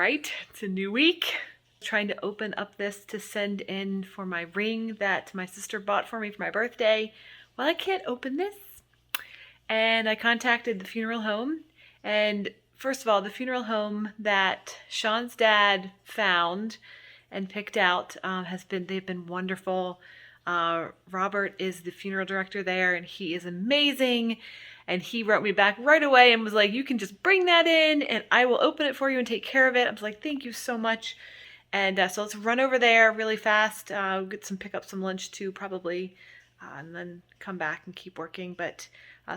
right, it's a new week. Trying to open up this to send in for my ring that my sister bought for me for my birthday. Well, I can't open this. And I contacted the funeral home. And first of all, the funeral home that Sean's dad found and picked out they've been wonderful. Robert is the funeral director there, and he is amazing. And he wrote me back right away and was like, you can just bring that in and I will open it for you and take care of it. I was like, thank you so much. And so let's run over there really fast, pick up some lunch too, probably, and then come back and keep working. But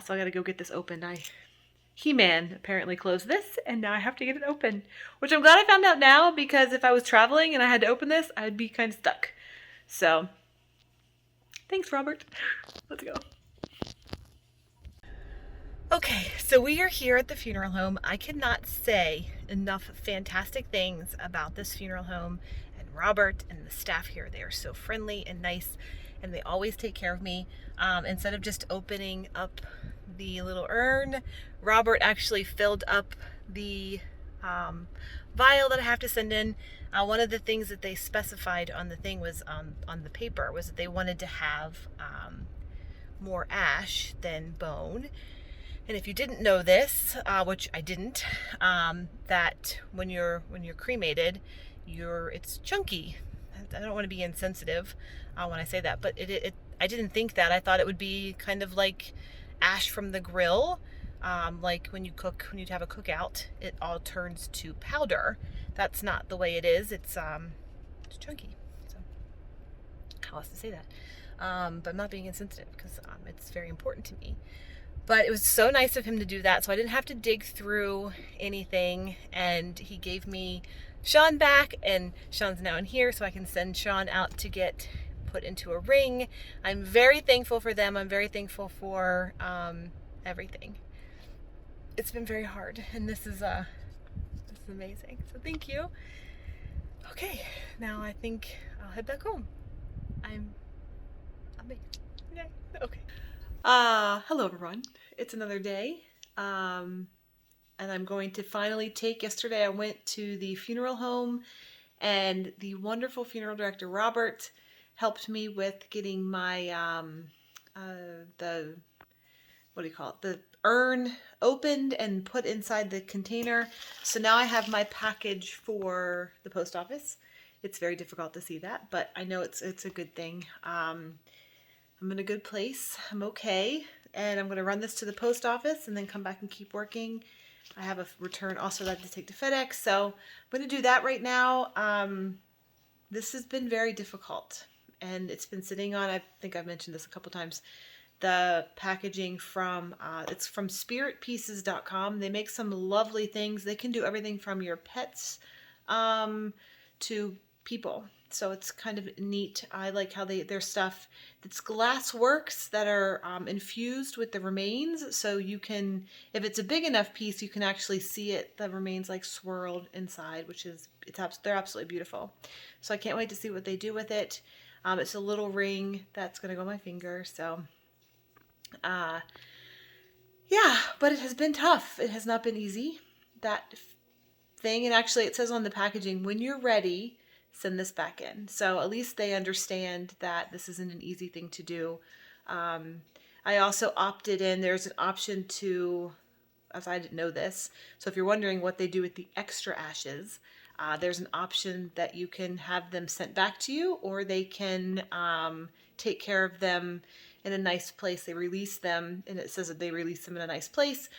so I got to go get this open. He-Man apparently closed this, and now I have to get it open, which I'm glad I found out now, because if I was traveling and I had to open this, I'd be kind of stuck. So thanks, Robert. Let's go. Okay, so we are here at the funeral home. I cannot say enough fantastic things about this funeral home and Robert and the staff here. They are so friendly and nice, and they always take care of me. Instead of just opening up the little urn, Robert actually filled up the vial that I have to send in. One of the things that they specified on the thing was on the paper was that they wanted to have more ash than bone. And if you didn't know this, which I didn't, that when you're cremated, it's chunky. I don't want to be insensitive when I say that, but I didn't think that. I thought it would be kind of like ash from the grill, like when you have a cookout, it all turns to powder. That's not the way it is. It's chunky. So how else to say that? But I'm not being insensitive, because it's very important to me. But it was so nice of him to do that, so I didn't have to dig through anything, and he gave me Sean back, and Sean's now in here, so I can send Sean out to get put into a ring. I'm very thankful for them. I'm very thankful for everything. It's been very hard, and this is amazing. So thank you. Okay, now I think I'll head back home. I'm amazed. Yay. Okay. Hello everyone. It's another day. And I'm going to finally yesterday I went to the funeral home, and the wonderful funeral director, Robert, helped me with getting my, the urn opened and put inside the container. So now I have my package for the post office. It's very difficult to see that, but I know it's a good thing. I'm in a good place. I'm okay. And I'm going to run this to the post office and then come back and keep working. I have a return also that I have to take to FedEx. So I'm going to do that right now. This has been very difficult, and it's been sitting on, I think I've mentioned this a couple times, the packaging from, it's from spiritpieces.com. They make some lovely things. They can do everything from your pets to people. So it's kind of neat. I like how their stuff, it's glass works that are infused with the remains. So you can, if it's a big enough piece, you can actually see the remains like swirled inside, they're absolutely beautiful. So I can't wait to see what they do with it. It's a little ring that's going to go on my finger. So, yeah, but it has been tough. It has not been easy, that thing. And actually it says on the packaging, when you're ready, send this back in. So at least they understand that this isn't an easy thing to do. I also opted in, there's an option to, as I didn't know this, so if you're wondering what they do with the extra ashes, there's an option that you can have them sent back to you, or they can take care of them in a nice place. They release them, and it says that they release them in a nice place.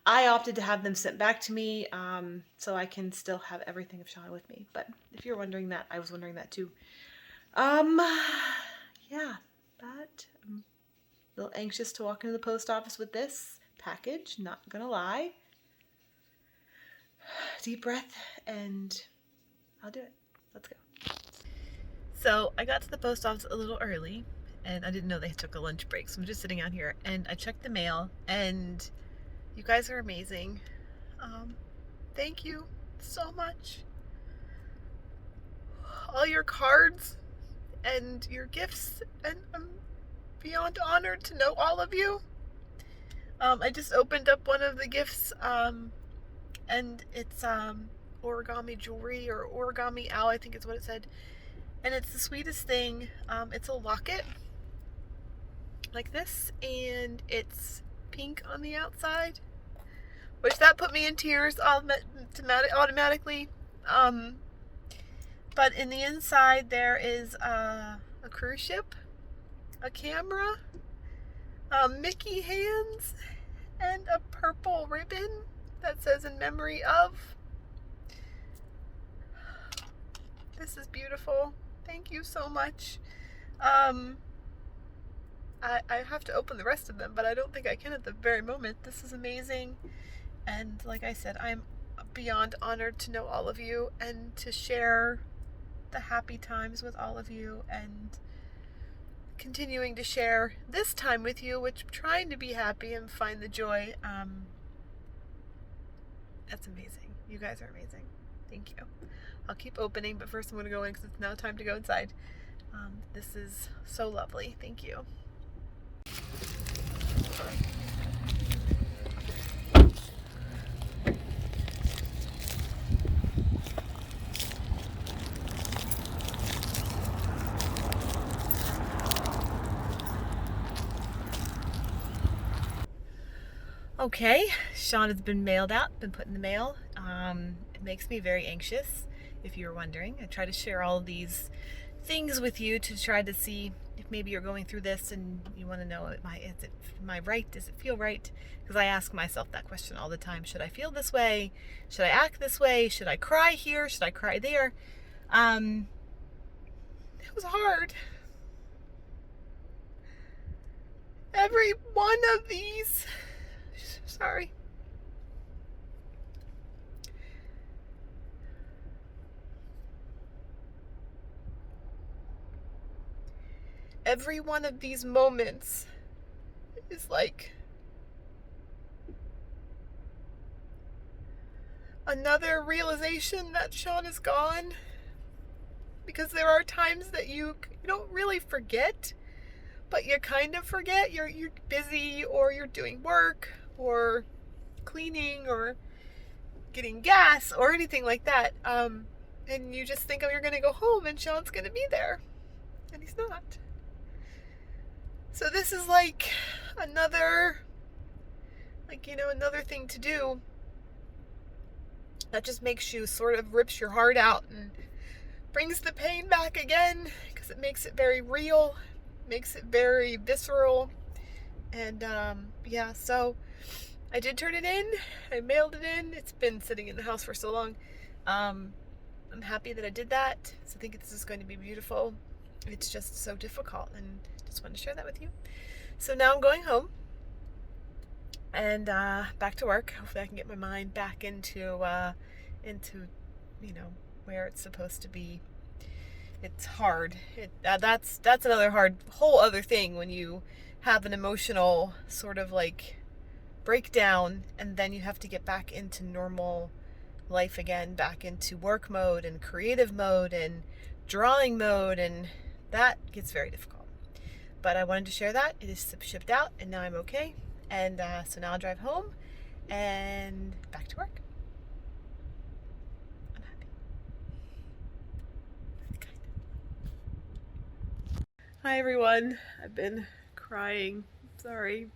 I opted to have them sent back to me, so I can still have everything of Sean with me. But if you're wondering that, I was wondering that too. Yeah, but I'm a little anxious to walk into the post office with this package, not gonna lie. Deep breath, and I'll do it. Let's go. So I got to the post office a little early, and I didn't know they took a lunch break, so I'm just sitting out here, and I checked the mail, and you guys are amazing. Thank you so much. All your cards and your gifts, and I'm beyond honored to know all of you. I just opened up one of the gifts, and it's origami jewelry, or origami owl, I think is what it said. And it's the sweetest thing. It's a locket like this, and it's pink on the outside, which that put me in tears automatically. But in the inside there is a cruise ship, a camera, Mickey hands, and a purple ribbon that says "in memory of." This is beautiful. Thank you so much. I have to open the rest of them, but I don't think I can at the very moment. This is amazing. And like I said, I'm beyond honored to know all of you and to share the happy times with all of you, and continuing to share this time with you, which I'm trying to be happy and find the joy. That's amazing. You guys are amazing. Thank you. I'll keep opening, but first I'm going to go in because it's now time to go inside. This is so lovely. Thank you. Okay, Sean has been mailed out, been put in the mail. It makes me very anxious, if you're wondering. I try to share all of these things with you to try to see if maybe you're going through this and you want to know, am I right? Does it feel right? Because I ask myself that question all the time. Should I feel this way? Should I act this way? Should I cry here? Should I cry there? It was hard. Every one of these, sorry. Every one of these moments is like another realization that Sean is gone. Because there are times that you don't really forget, but you kind of forget. You're busy, or you're doing work, or cleaning, or getting gas, or anything like that. And you just think, oh, you're going to go home and Sean's going to be there. And he's not. So this is like another thing to do that just makes you sort of rips your heart out and brings the pain back again, because it makes it very real, makes it very visceral. And yeah, so I did turn it in. I mailed it in. It's been sitting in the house for so long. I'm happy that I did that. So I think this is going to be beautiful. It's just so difficult, and just wanted to share that with you. So now I'm going home and back to work. Hopefully I can get my mind back into where it's supposed to be. It's hard. That's another whole other thing when you have an emotional sort of like breakdown, and then you have to get back into normal life again, back into work mode and creative mode and drawing mode, and that gets very difficult. But I wanted to share that. It is shipped out, and now I'm okay. And so now I'll drive home and back to work. I'm happy. Kind of. Hi everyone. I've been crying. Sorry.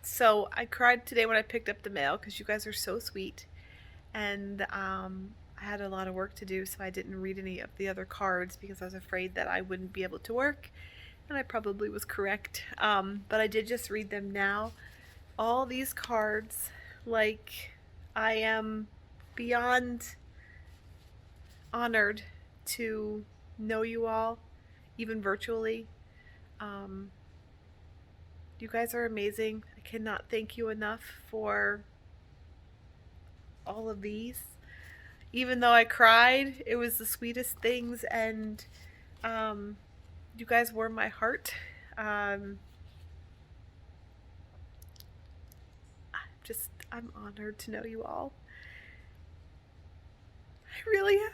So I cried today when I picked up the mail because you guys are so sweet, and I had a lot of work to do, so I didn't read any of the other cards because I was afraid that I wouldn't be able to work, and I probably was correct. But I did just read them now. All these cards, like, I am beyond honored to know you all, even virtually. You guys are amazing. I cannot thank you enough for all of these. Even though I cried, it was the sweetest things, and you guys warmed my heart. I'm honored to know you all. I really am.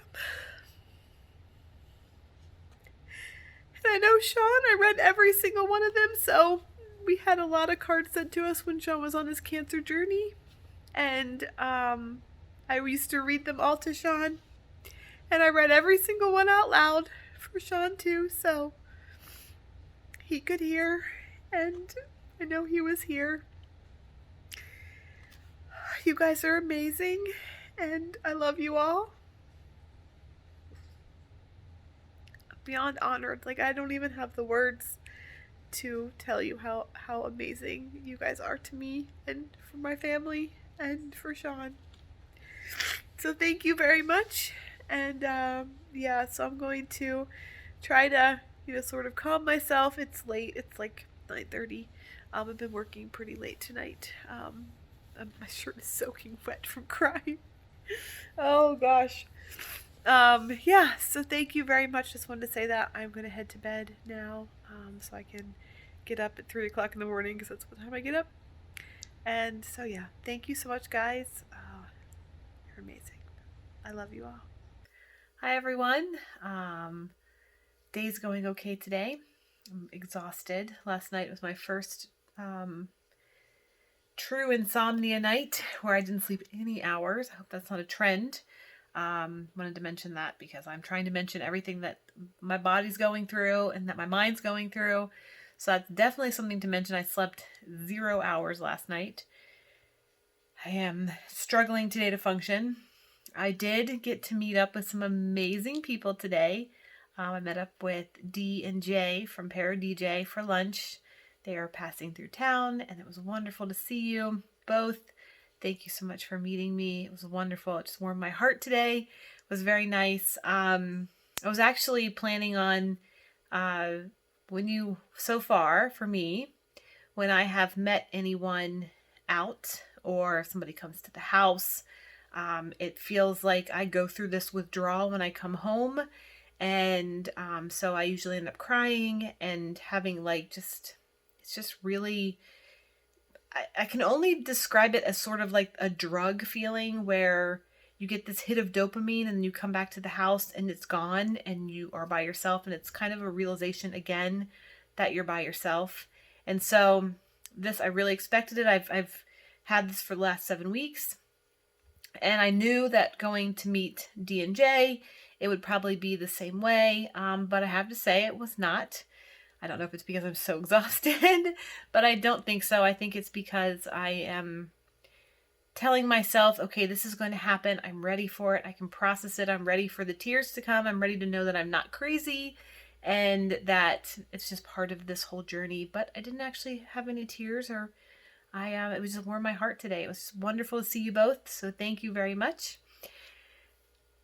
And I know Sean, I read every single one of them, so we had a lot of cards sent to us when Sean was on his cancer journey. And I used to read them all to Sean, and I read every single one out loud for Sean too, so he could hear, and I know he was here. You guys are amazing, and I love you all. Beyond honored. Like, I don't even have the words to tell you how amazing you guys are to me and for my family and for Sean. So thank you very much. And yeah, so I'm going to try to, sort of calm myself. It's late. It's like 9:30. I've been working pretty late tonight. My shirt is soaking wet from crying. Oh gosh. Yeah, so thank you very much. Just wanted to say that I'm going to head to bed now, so I can get up at 3 o'clock in the morning, because that's what time I get up. And so yeah, thank you so much, guys. You're amazing. I love you all. Hi everyone. Day's going okay today. I'm exhausted. Last night was my first true insomnia night where I didn't sleep any hours. I hope that's not a trend. Wanted to mention that because I'm trying to mention everything that my body's going through and that my mind's going through. So that's definitely something to mention. I slept 0 hours last night. I am struggling today to function. I did get to meet up with some amazing people today. I met up with D and J from Para DJ for lunch. They are passing through town, and it was wonderful to see you both. Thank you so much for meeting me. It was wonderful. It just warmed my heart today. It was very nice. I was actually planning on, so far for me, when I have met anyone out or if somebody comes to the house, it feels like I go through this withdrawal when I come home. And so I usually end up crying and having it's just really, I can only describe it as sort of like a drug feeling where you get this hit of dopamine and you come back to the house and it's gone and you are by yourself, and it's kind of a realization again that you're by yourself. And so this, I really expected it. I've had this for the last 7 weeks, and I knew that going to meet D and J, it would probably be the same way. But I have to say it was not. I don't know if it's because I'm so exhausted, but I don't think so. I think it's because I am telling myself, okay, this is going to happen. I'm ready for it. I can process it. I'm ready for the tears to come. I'm ready to know that I'm not crazy and that it's just part of this whole journey. But I didn't actually have any tears, or it was just warmed my heart today. It was wonderful to see you both. So thank you very much.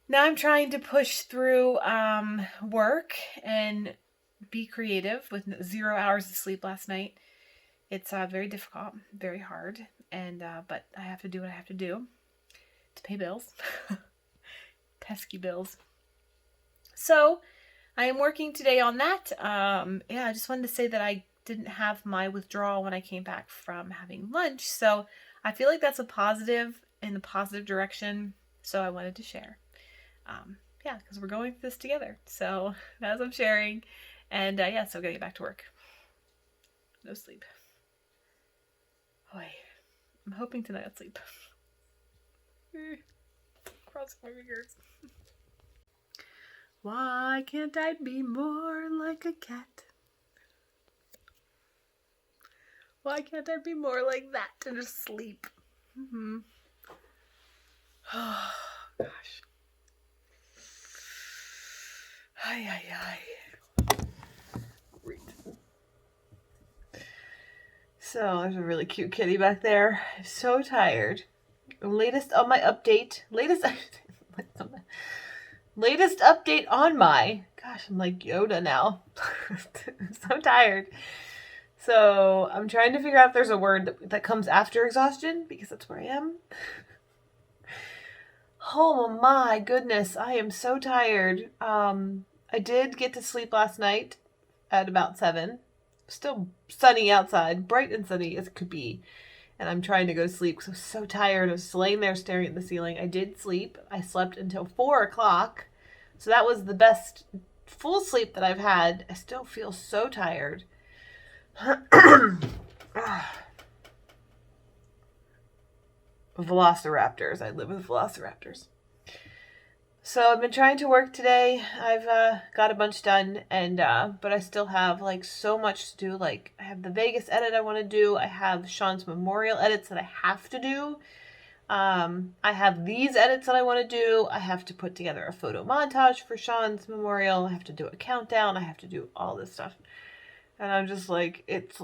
Now I'm trying to push through work and be creative with 0 hours of sleep last night. It's very difficult, very hard, and but I have to do what I have to do to pay bills. Pesky bills. So I am working today on that. Yeah, I just wanted to say that I didn't have my withdrawal when I came back from having lunch, so I feel like that's a positive, in the positive direction, so I wanted to share. Yeah, because we're going through this together, so as I'm sharing. And yeah, so I'm gonna get back to work. No sleep. Boy, I'm hoping tonight I'll sleep. Crossing my fingers. Why can't I be more like a cat? Why can't I be more like that and just sleep? Oh, gosh. Ay, ay, ay. So there's a really cute kitty back there. I'm so tired. Latest on my update. Latest update on my. Gosh, I'm like Yoda now. I'm so tired. So I'm trying to figure out if there's a word that comes after exhaustion, because that's where I am. Oh my goodness, I am so tired. I did get to sleep last night at about 7. Still sunny outside, bright and sunny as it could be. And I'm trying to go to sleep because I was so tired. I was just laying there staring at the ceiling. I did sleep. I slept until 4 o'clock. So that was the best full sleep that I've had. I still feel so tired. velociraptors. I live with velociraptors. So I've been trying to work today. I've got a bunch done, and but I still have like so much to do. Like I have the Vegas edit I want to do. I have Sean's memorial edits that I have to do. I have these edits that I want to do. I have to put together a photo montage for Sean's memorial. I have to do a countdown. I have to do all this stuff, and I'm just like it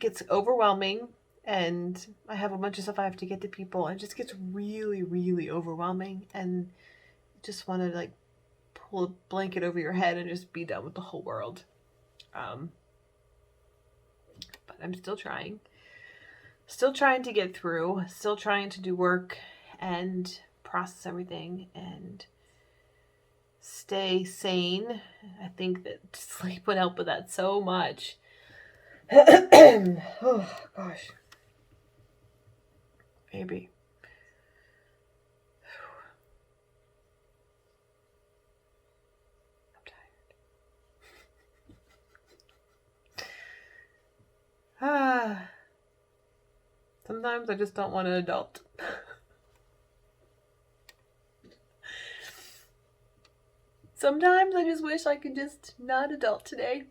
gets overwhelming. And I have a bunch of stuff I have to get to people, and it just gets really, really overwhelming, and just want to like pull a blanket over your head and just be done with the whole world. But I'm still trying to get through, still trying to do work and process everything and stay sane. I think that sleep would help with that so much. Oh gosh. Maybe. I'm tired. Sometimes I just don't want an adult. Sometimes I just wish I could just not adult today.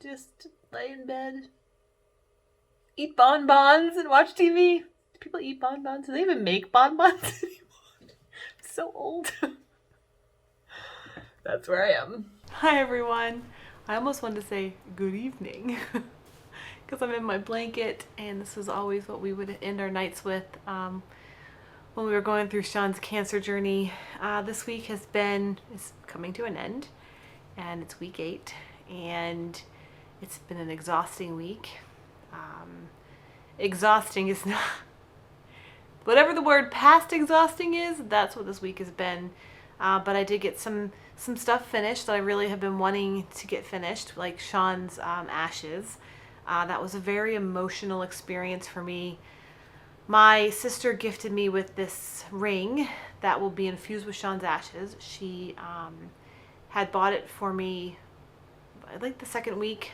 Just lay in bed. Eat bonbons and watch TV. Do people eat bonbons? Do they even make bonbons anymore? I'm so old. That's where I am. Hi everyone. I almost wanted to say good evening because I'm in my blanket, and this is always what we would end our nights with when we were going through Sean's cancer journey. This week is coming to an end, and it's week 8, and it's been an exhausting week. Exhausting is not whatever the word past exhausting is, that's what this week has been. But I did get some stuff finished that I really have been wanting to get finished, like Sean's ashes. That was a very emotional experience for me. My sister gifted me with this ring that will be infused with Sean's ashes. She had bought it for me like the second week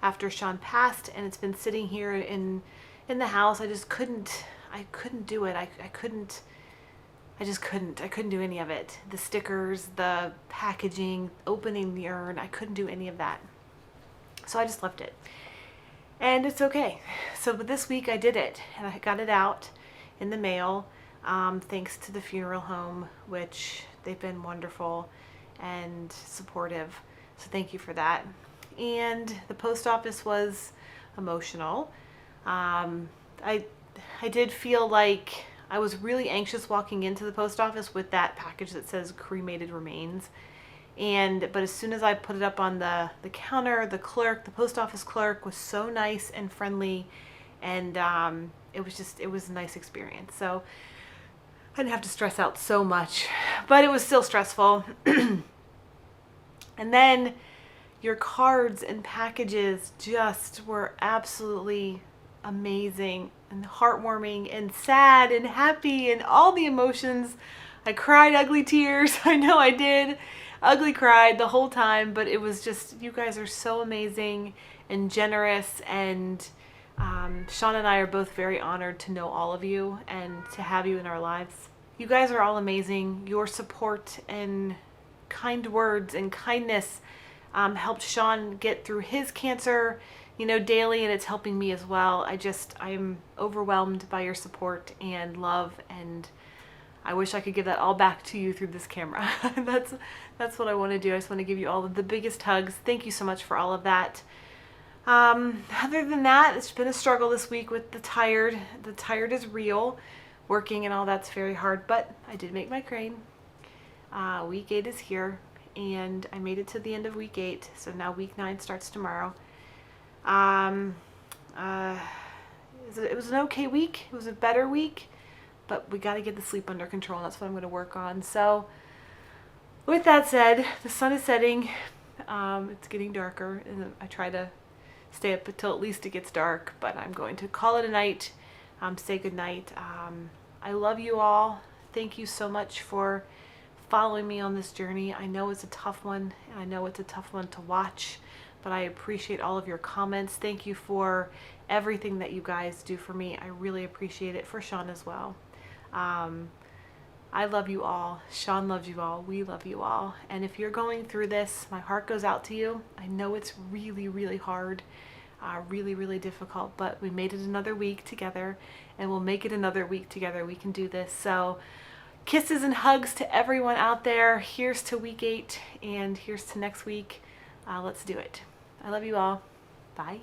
after Sean passed, and it's been sitting here in the house. I couldn't do it. I couldn't do any of it. The stickers, the packaging, opening the urn, I couldn't do any of that. So I just left it. And it's okay. So but this week I did it, and I got it out in the mail, thanks to the funeral home, which they've been wonderful and supportive. So thank you for that. And the post office was emotional. I did feel like I was really anxious walking into the post office with that package that says cremated remains. But as soon as I put it up on the counter, the post office clerk was so nice and friendly, and it was a nice experience. So I didn't have to stress out so much, but it was still stressful. And then your cards and packages just were absolutely amazing and heartwarming and sad and happy and all the emotions. I cried ugly tears. I know I did. Ugly cried the whole time, but it was just, you guys are so amazing and generous, and Sean and I are both very honored to know all of you and to have you in our lives. You guys are all amazing. Your support and kind words and kindness helped Sean get through his cancer, daily, and it's helping me as well. I'm overwhelmed by your support and love, and I wish I could give that all back to you through this camera. That's what I want to do. I just want to give you all of the biggest hugs. Thank you so much for all of that. Other than that, it's been a struggle this week with the tired. The tired is real. Working and all that's very hard, but I did make my crane. Week 8 is here, and I made it to the end of week 8, so now week 9 starts tomorrow. It was an okay week. It was a better week, but we got to get the sleep under control, and that's what I'm going to work on. So with that said, the sun is setting. It's getting darker, and I try to stay up until at least it gets dark, but I'm going to call it a night, say good night. I love you all. Thank you so much for following me on this journey. I know it's a tough one, and I know it's a tough one to watch, but I appreciate all of your comments. Thank you for everything that you guys do for me. I really appreciate it. For Sean as well. I love you all. Sean loves you all. We love you all. And if you're going through this, my heart goes out to you. I know it's really, really hard, really, really difficult, but we made it another week together, and we'll make it another week together. We can do this. So kisses and hugs to everyone out there. Here's to week 8, and here's to next week. Let's do it. I love you all. Bye.